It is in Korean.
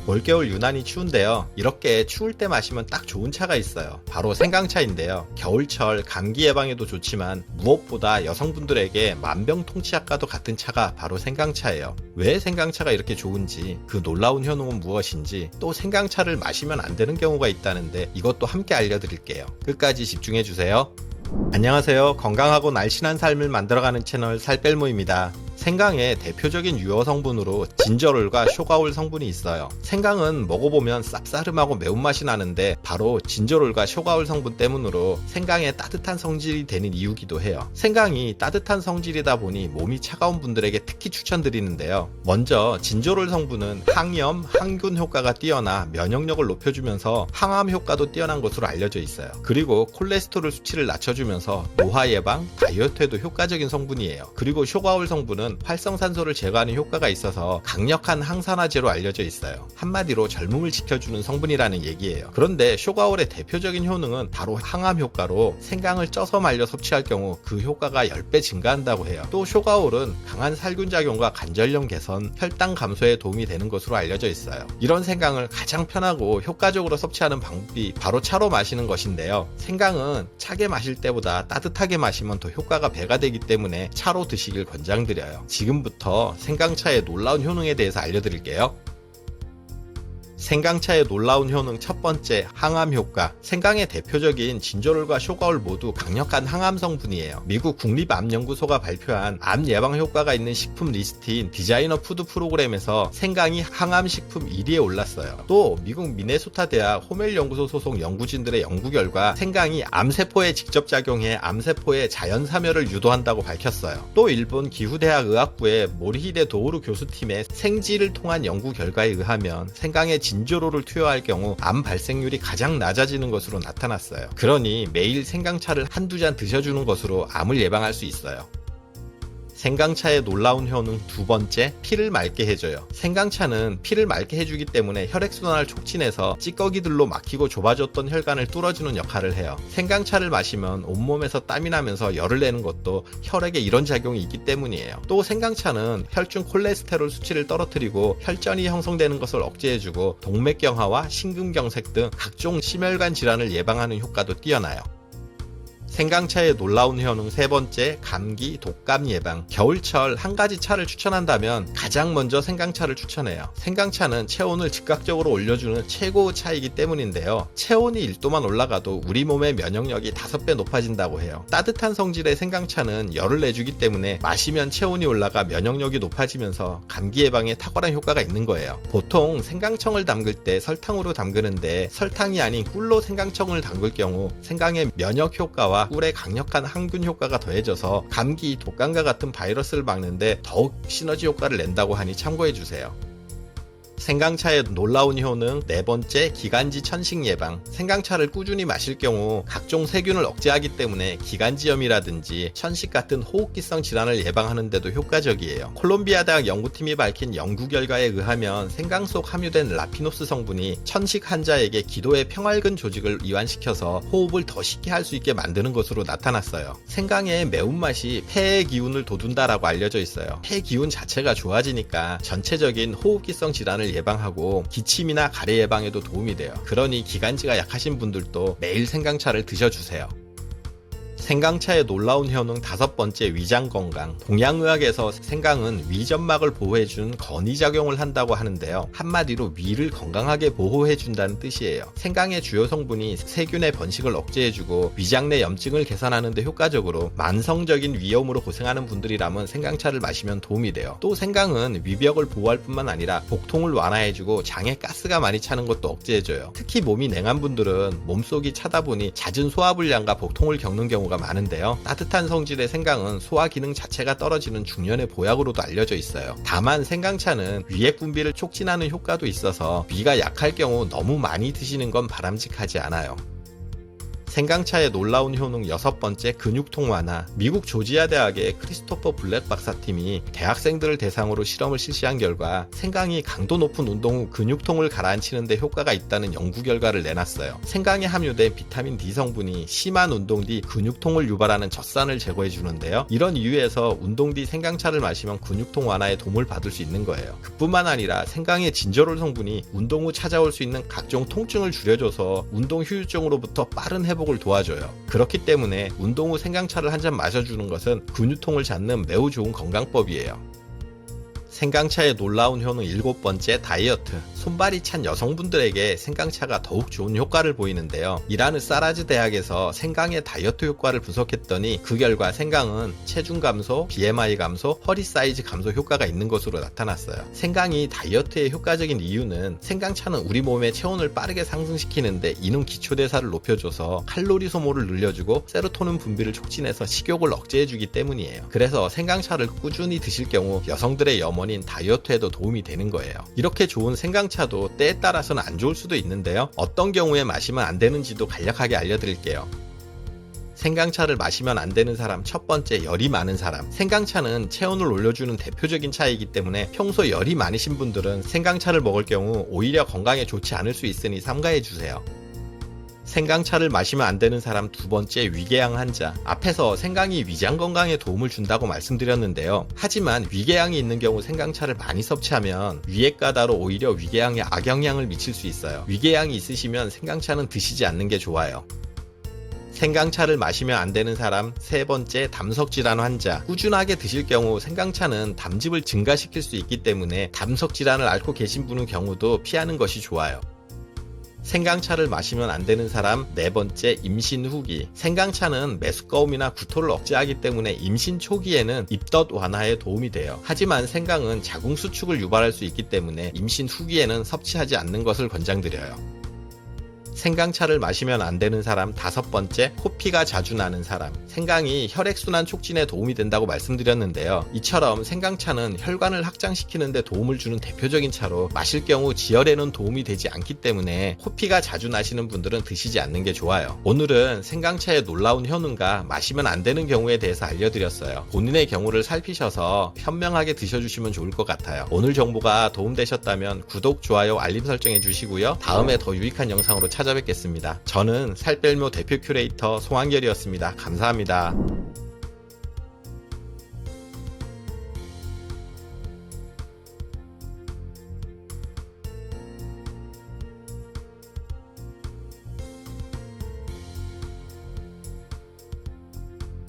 올겨울 유난히 추운데요. 이렇게 추울 때 마시면 딱 좋은 차가 있어요. 바로 생강차인데요. 겨울철 감기 예방에도 좋지만 무엇보다 여성분들에게 만병통치약과도 같은 차가 바로 생강차예요. 왜 생강차가 이렇게 좋은지, 그 놀라운 효능은 무엇인지, 또 생강차를 마시면 안 되는 경우가 있다는데 이것도 함께 알려드릴게요. 끝까지 집중해주세요. 안녕하세요. 건강하고 날씬한 삶을 만들어가는 채널 살뺄모입니다. 생강의 대표적인 유효 성분으로 진저롤과 쇼가올 성분이 있어요. 생강은 먹어보면 쌉싸름하고 매운맛이 나는데 바로 진저롤과 쇼가올 성분 때문으로 생강의 따뜻한 성질이 되는 이유기도 해요. 생강이 따뜻한 성질이다 보니 몸이 차가운 분들에게 특히 추천드리는데요. 먼저 진저롤 성분은 항염, 항균 효과가 뛰어나 면역력을 높여주면서 항암 효과도 뛰어난 것으로 알려져 있어요. 그리고 콜레스테롤 수치를 낮춰주면서 노화 예방, 다이어트에도 효과적인 성분이에요. 그리고 쇼가올 성분은 활성산소를 제거하는 효과가 있어서 강력한 항산화제로 알려져 있어요. 한마디로 젊음을 지켜주는 성분이라는 얘기예요. 그런데 쇼가올의 대표적인 효능은 바로 항암 효과로 생강을 쪄서 말려 섭취할 경우 그 효과가 10배 증가한다고 해요. 또 쇼가올은 강한 살균 작용과 관절염 개선, 혈당 감소에 도움이 되는 것으로 알려져 있어요. 이런 생강을 가장 편하고 효과적으로 섭취하는 방법이 바로 차로 마시는 것인데요. 생강은 차게 마실 때보다 따뜻하게 마시면 더 효과가 배가 되기 때문에 차로 드시길 권장드려요. 지금부터 생강차의 놀라운 효능에 대해서 알려드릴게요. 생강차의 놀라운 효능 첫 번째, 항암 효과. 생강의 대표적인 진저롤과 쇼가올 모두 강력한 항암 성분이에요. 미국 국립암연구소가 발표한 암 예방 효과가 있는 식품 리스트인 디자이너 푸드 프로그램에서 생강이 항암 식품 1위에 올랐어요. 또 미국 미네소타 대학 호멜 연구소 소속 연구진들의 연구 결과 생강이 암세포에 직접 작용해 암세포의 자연 사멸을 유도한다고 밝혔어요. 또 일본 기후대학 의학부의 모리히데 도우루 교수팀의 생지를 통한 연구 결과에 의하면 생강의 진저롤을 투여할 경우 암 발생률이 가장 낮아지는 것으로 나타났어요. 그러니 매일 생강차를 한두 잔 드셔주는 것으로 암을 예방할 수 있어요. 생강차의 놀라운 효능 두 번째, 피를 맑게 해줘요. 생강차는 피를 맑게 해주기 때문에 혈액순환을 촉진해서 찌꺼기들로 막히고 좁아졌던 혈관을 뚫어주는 역할을 해요. 생강차를 마시면 온몸에서 땀이 나면서 열을 내는 것도 혈액에 이런 작용이 있기 때문이에요. 또 생강차는 혈중 콜레스테롤 수치를 떨어뜨리고 혈전이 형성되는 것을 억제해주고 동맥경화와 심근경색 등 각종 심혈관 질환을 예방하는 효과도 뛰어나요. 생강차의 놀라운 효능 세 번째, 감기, 독감 예방. 겨울철 한 가지 차를 추천한다면 가장 먼저 생강차를 추천해요. 생강차는 체온을 즉각적으로 올려주는 최고의 차이기 때문인데요. 체온이 1도만 올라가도 우리 몸의 면역력이 5배 높아진다고 해요. 따뜻한 성질의 생강차는 열을 내주기 때문에 마시면 체온이 올라가 면역력이 높아지면서 감기 예방에 탁월한 효과가 있는 거예요. 보통 생강청을 담글 때 설탕으로 담그는데 설탕이 아닌 꿀로 생강청을 담글 경우 생강의 면역 효과와 꿀의 강력한 항균 효과가 더해져서 감기, 독감과 같은 바이러스를 막는데 더욱 시너지 효과를 낸다고 하니 참고해주세요. 생강차의 놀라운 효능 네 번째, 기관지 천식 예방. 생강차를 꾸준히 마실 경우 각종 세균을 억제하기 때문에 기관지염이라든지 천식 같은 호흡기성 질환을 예방하는 데도 효과적이에요. 콜롬비아 대학 연구팀이 밝힌 연구 결과에 의하면 생강 속 함유된 라피노스 성분이 천식 환자에게 기도의 평활근 조직을 이완시켜서 호흡을 더 쉽게 할 수 있게 만드는 것으로 나타났어요. 생강의 매운맛이 폐의 기운을 돋운다라고 알려져 있어요. 폐 기운 자체가 좋아지니까 전체적인 호흡기성 질환을 예방하고 기침이나 가래 예방에도 도움이 돼요. 그러니 기관지가 약하신 분들도 매일 생강차를 드셔주세요. 생강차의 놀라운 효능 다섯 번째, 위장 건강. 동양의학에서 생강은 위점막을 보호해준 건의작용을 한다고 하는데요. 한마디로 위를 건강하게 보호해준다는 뜻이에요. 생강의 주요 성분이 세균의 번식을 억제해주고 위장 내 염증을 개선하는 데 효과적으로 만성적인 위염으로 고생하는 분들이라면 생강차를 마시면 도움이 돼요. 또 생강은 위벽을 보호할 뿐만 아니라 복통을 완화해주고 장에 가스가 많이 차는 것도 억제해줘요. 특히 몸이 냉한 분들은 몸속이 차다 보니 잦은 소화불량과 복통을 겪는 경우가 많은데요. 따뜻한 성질의 생강은 소화 기능 자체가 떨어지는 중년의 보약으로도 알려져 있어요. 다만 생강차는 위액 분비를 촉진하는 효과도 있어서 위가 약할 경우 너무 많이 드시는 건 바람직하지 않아요. 생강차의 놀라운 효능 6번째, 근육통 완화. 미국 조지아 대학의 크리스토퍼 블랙 박사팀이 대학생들을 대상으로 실험을 실시한 결과 생강이 강도 높은 운동 후 근육통을 가라앉히는 데 효과가 있다는 연구 결과를 내놨어요. 생강에 함유된 비타민 D 성분이 심한 운동 뒤 근육통을 유발하는 젖산을 제거해 주는데요. 이런 이유에서 운동 뒤 생강차를 마시면 근육통 완화에 도움을 받을 수 있는 거예요. 그뿐만 아니라 생강의 진저롤 성분이 운동 후 찾아올 수 있는 각종 통증을 줄여줘서 운동 후유증으로부터 빠른 회복을 도와줘요. 그렇기 때문에 운동 후 생강차를 한 잔 마셔주는 것은 근육통을 잡는 매우 좋은 건강법이에요. 생강차의 놀라운 효능 7번째, 다이어트. 손발이 찬 여성분들에게 생강차가 더욱 좋은 효과를 보이는데요. 이라는 사라즈 대학에서 생강의 다이어트 효과를 분석했더니 그 결과 생강은 체중 감소, BMI 감소, 허리 사이즈 감소 효과가 있는 것으로 나타났어요. 생강이 다이어트에 효과적인 이유는 생강차는 우리 몸의 체온을 빠르게 상승시키는데 이는 기초대사를 높여줘서 칼로리 소모를 늘려주고 세로토닌 분비를 촉진해서 식욕을 억제해주기 때문이에요. 그래서 생강차를 꾸준히 드실 경우 여성들의 염원인 다이어트에도 도움이 되는 거예요. 이렇게 좋은 생강차도 때에 따라서는 안 좋을 수도 있는데요. 어떤 경우에 마시면 안 되는지도 간략하게 알려드릴게요. 생강차를 마시면 안 되는 사람 첫 번째, 열이 많은 사람. 생강차는 체온을 올려주는 대표적인 차이기 때문에 평소 열이 많으신 분들은 생강차를 먹을 경우 오히려 건강에 좋지 않을 수 있으니 삼가해 주세요. 생강차를 마시면 안 되는 사람 두 번째, 위궤양 환자. 앞에서 생강이 위장 건강에 도움을 준다고 말씀드렸는데요. 하지만 위궤양이 있는 경우 생강차를 많이 섭취하면 위액가다로 오히려 위궤양에 악영향을 미칠 수 있어요. 위궤양이 있으시면 생강차는 드시지 않는 게 좋아요. 생강차를 마시면 안 되는 사람 세 번째, 담석질환 환자. 꾸준하게 드실 경우 생강차는 담즙을 증가시킬 수 있기 때문에 담석질환을 앓고 계신 분의 경우도 피하는 것이 좋아요. 생강차를 마시면 안 되는 사람 네 번째, 임신 후기. 생강차는 메스꺼움이나 구토를 억제하기 때문에 임신 초기에는 입덧 완화에 도움이 돼요. 하지만 생강은 자궁 수축을 유발할 수 있기 때문에 임신 후기에는 섭취하지 않는 것을 권장드려요. 생강차를 마시면 안 되는 사람 다섯 번째, 코피가 자주 나는 사람. 생강이 혈액순환 촉진에 도움이 된다고 말씀드렸는데요. 이처럼 생강차는 혈관을 확장시키는 데 도움을 주는 대표적인 차로 마실 경우 지혈에는 도움이 되지 않기 때문에 코피가 자주 나시는 분들은 드시지 않는 게 좋아요. 오늘은 생강차의 놀라운 효능과 마시면 안 되는 경우에 대해서 알려드렸어요. 본인의 경우를 살피셔서 현명하게 드셔주시면 좋을 것 같아요. 오늘 정보가 도움되셨다면 구독, 좋아요, 알림 설정해 주시고요. 다음에 더 유익한 영상으로 찾아뵙겠습니다. 저는 살뺄모 대표 큐레이터 송한결이었습니다. 감사합니다.